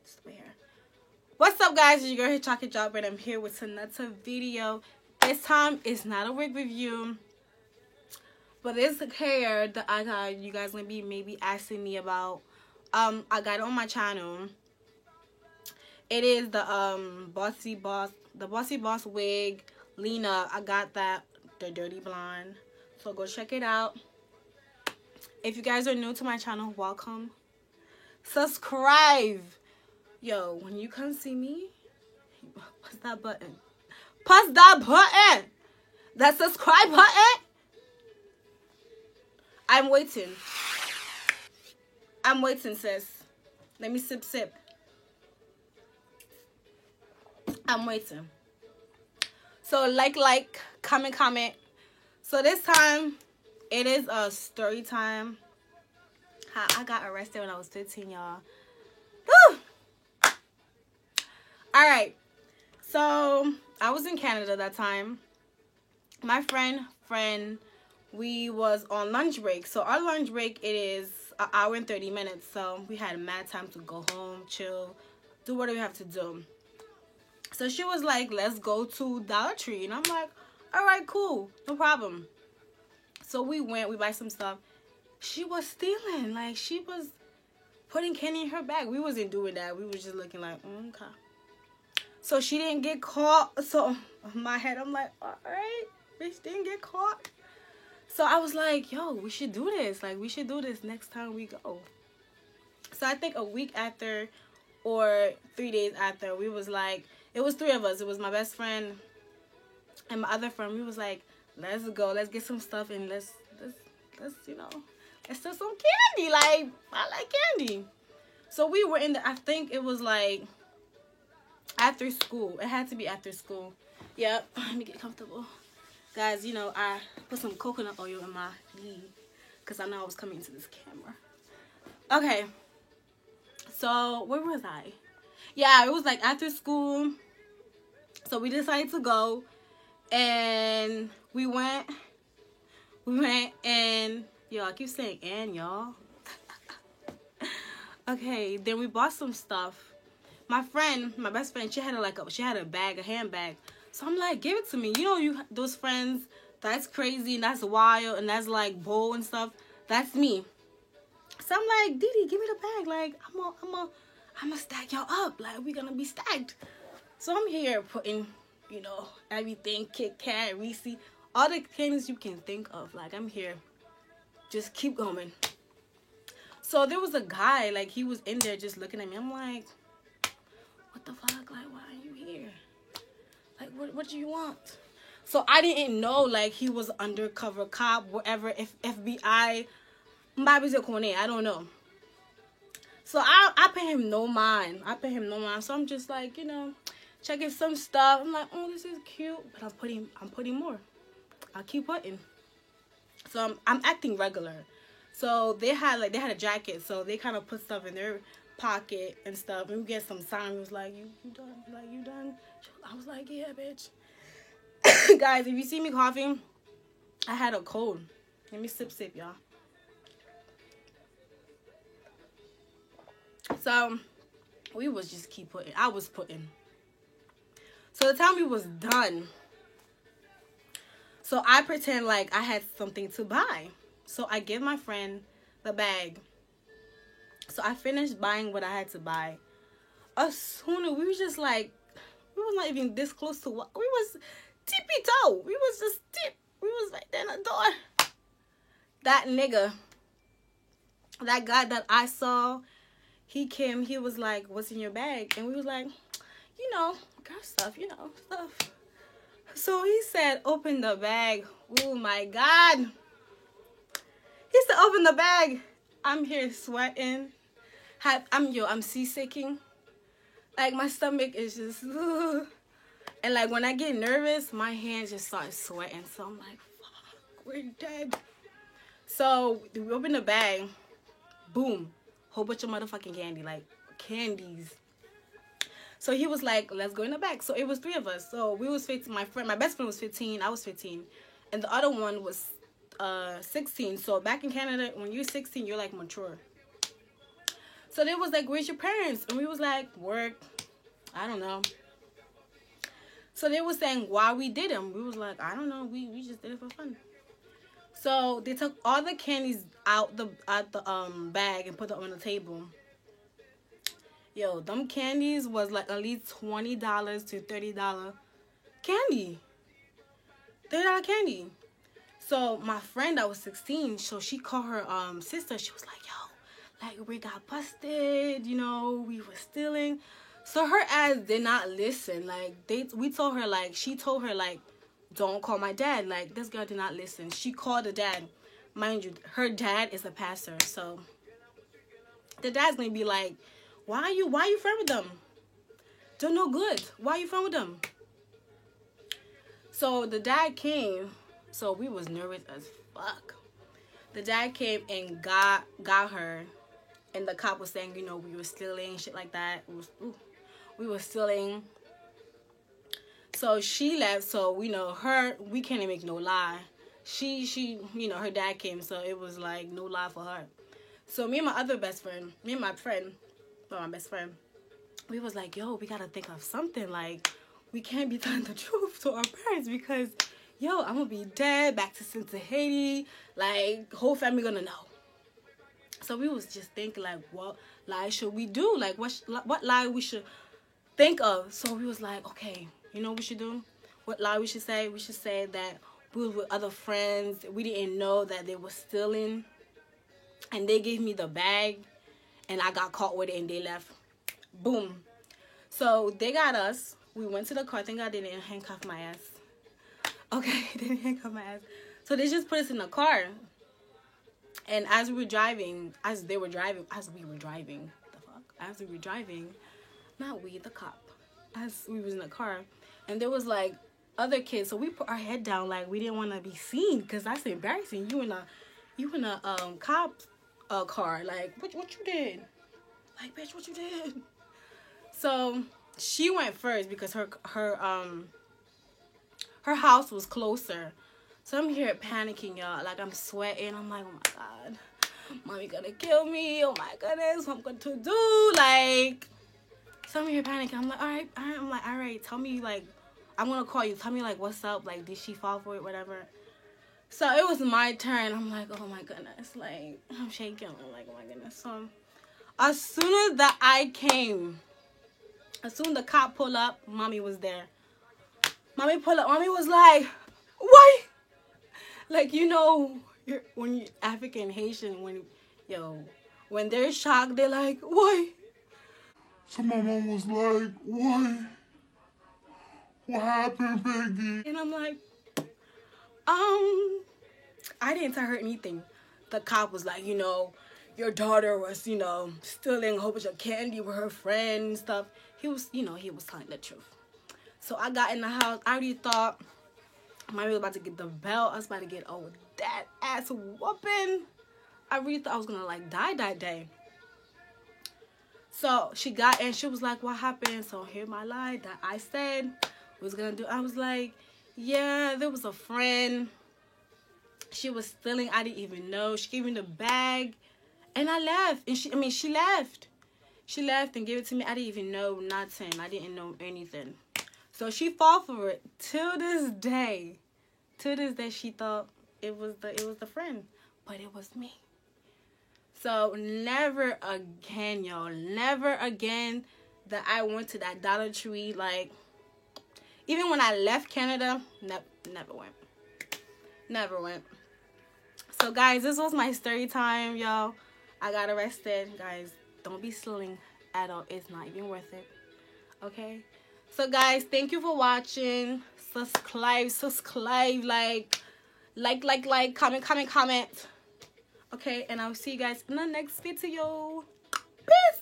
Just over here. What's up, guys? It's your girl here, Chocolate Job, and I'm here with another video. This time it's not a wig review, but it's the hair that I got. You guys gonna be maybe asking me about. I got it on my channel. It is the Bossy Boss wig. Lena, I got that, the dirty blonde. So go check it out. If you guys are new to my channel, welcome. Subscribe. Yo, when you come see me, press that button. Press that button. That subscribe button. I'm waiting. I'm waiting, sis. Let me sip. I'm waiting. So like, comment. So this time, it is a story time. How I got arrested when I was 15, y'all. Woo! Alright. So, I was in Canada that time. My friend, we was on lunch break. So, our lunch break, it is an hour and 30 minutes. So, we had mad time to go home, chill, do whatever we have to do. So, she was like, let's go to Dollar Tree. And I'm like, alright, cool. No problem. So, we went. We buy some stuff. She was stealing. Like, she was putting candy in her bag. We wasn't doing that. We was just looking like, okay. So, she didn't get caught. So, in my head, I'm like, alright. Bitch didn't get caught. So, I was like, yo, we should do this. Like, we should do this next time we go. So, I think a week after or 3 days after, we was like, it was 3 of us. It was my best friend and my other friend. We was like, let's go. Let's get some stuff and let's you know, let's do some candy. Like, I like candy. So we were in the, I think it was like after school. It had to be after school. Yep. Let me get comfortable. Guys, you know, I put some coconut oil in my knee because I know I was coming into this camera. Okay. So, where was I? Yeah, it was like after school. So we decided to go. And we went and, yo, I keep saying and, y'all. Okay, then we bought some stuff. My best friend, she had a bag, a handbag. So I'm like, give it to me. You know, those friends, that's crazy and that's wild and that's like bold and stuff. That's me. So I'm like, Didi, give me the bag. Like, I'm gonna stack y'all up. Like, we gonna be stacked. So I'm here putting, you know, everything, Kit Kat, Reese, all the candies you can think of. Like, I'm here. Just keep going. So there was a guy, like, he was in there just looking at me. I'm like, what the fuck? Like, why are you here? Like, what do you want? So I didn't know, like, he was undercover cop, whatever, if FBI, I don't know. So I pay him no mind. So I'm just like, you know, checking some stuff. I'm like, oh, this is cute. But I'm putting more. I'll keep putting. So I'm acting regular. So they had a jacket. So they kind of put stuff in their pocket and stuff. And we get some sign. It was like, you done? Like, you done? I was like, yeah, bitch. Guys, if you see me coughing, I had a cold. Let me sip, y'all. So we was just keep putting. I was putting. So the time we was done. So I pretend like I had something to buy. So I give my friend the bag. So I finished buying what I had to buy. As soon as we was just like, we was not even this close to what we was tippy-toe. We was right there in the door. That nigga, that guy that I saw, he came, he was like, what's in your bag? And we was like, you know, girl stuff, you know, stuff. So he said, open the bag. Oh my God. He said, open the bag. I'm here sweating. I'm seasicking. Like, my stomach is just, and like, when I get nervous, my hands just start sweating. So I'm like, fuck, we're dead. So we open the bag. Boom. Whole bunch of motherfucking candy. Like, candies. So he was like, let's go in the back. So it was 3 of us. So we was 15. My best friend was 15. I was 15. And the other one was 16. So back in Canada, when you're 16, you're like mature. So they was like, where's your parents? And we was like, work. I don't know. So they was saying why we did them. We was like, I don't know. We just did it for fun. So they took all the candies out the bag and put them on the table. Yo, them candies was like at least $20 to $30 candy. $30 candy. So my friend that was 16, so she called her sister. She was like, yo, like we got busted, you know, we were stealing. So her ass did not listen. Like we told her, like, she told her, like, don't call my dad. Like, this girl did not listen. She called the dad. Mind you, her dad is a pastor. So the dad's gonna be like, why you friend with them? They're no good. Why are you friend with them? So the dad came. So we was nervous as fuck. The dad came and got her. And the cop was saying, you know, we were stealing, shit like that. We were stealing. So she left. So, you know, we can't make no lie. She, you know, her dad came. So it was like no lie for her. So me and my best friend, we was like, yo, we got to think of something. Like, we can't be telling the truth to our parents because, yo, I'm going to be dead, back to Haiti. Like, whole family going to know. So we was just thinking, like, what lie should we do? Like, what lie we should think of? So we was like, okay, you know what we should do? What lie we should say? We should say that we were with other friends. We didn't know that they were stealing. And they gave me the bag. And I got caught with it and they left. Boom. So they got us. We went to the car. Thank God they didn't handcuff my ass. Okay, they didn't handcuff my ass. So they just put us in the car. And as we were driving, the cop, as we was in the car, and there was like other kids, so we put our head down like we didn't want to be seen, because that's embarrassing. You in a cop car, like what you did? Like, bitch, what you did? So she went first because her house was closer. So I'm here panicking, y'all. Like, I'm sweating. I'm like, oh my God, mommy gonna kill me. Oh my goodness, what I'm going to do? Like, so I'm here panicking. I'm like, all right. I'm like, all right, tell me, like, I'm gonna call you. Tell me, like, what's up? Like, did she fall for it? Whatever. So it was my turn. I'm like, oh my goodness. Like, I'm shaking. I'm like, oh my goodness. So as soon as the cop pulled up, mommy was there. Mommy pulled up. Mommy was like, what? Like, you know, when you're African, Haitian, when they're shocked, they're like, what? So my mom was like, what? What happened, Peggy? And I'm like, I didn't tell her anything. The cop was like, you know, your daughter was, you know, stealing a whole bunch of candy with her friend and stuff. He was telling the truth. So I got in the house. I already thought mommy was about to get the belt. I was about to get that ass whooping. I really thought I was gonna like die that day. So she got in. She was like, what happened? So here my lie that I said was gonna do. I was like, yeah, there was a friend. She was stealing. I didn't even know. She gave me the bag, and I left. And she left. She left and gave it to me. I didn't even know nothing. I didn't know anything. So she fought for it till this day. Till this day, she thought it was the friend, but it was me. So never again, y'all. Never again that I went to that Dollar Tree. Like, even when I left Canada, never went. Never went. So guys, this was my story time, y'all. I got arrested. Guys, don't be stealing at all. It's not even worth it. Okay? So guys, thank you for watching. Subscribe, like, comment. Okay, and I'll see you guys in the next video. Peace.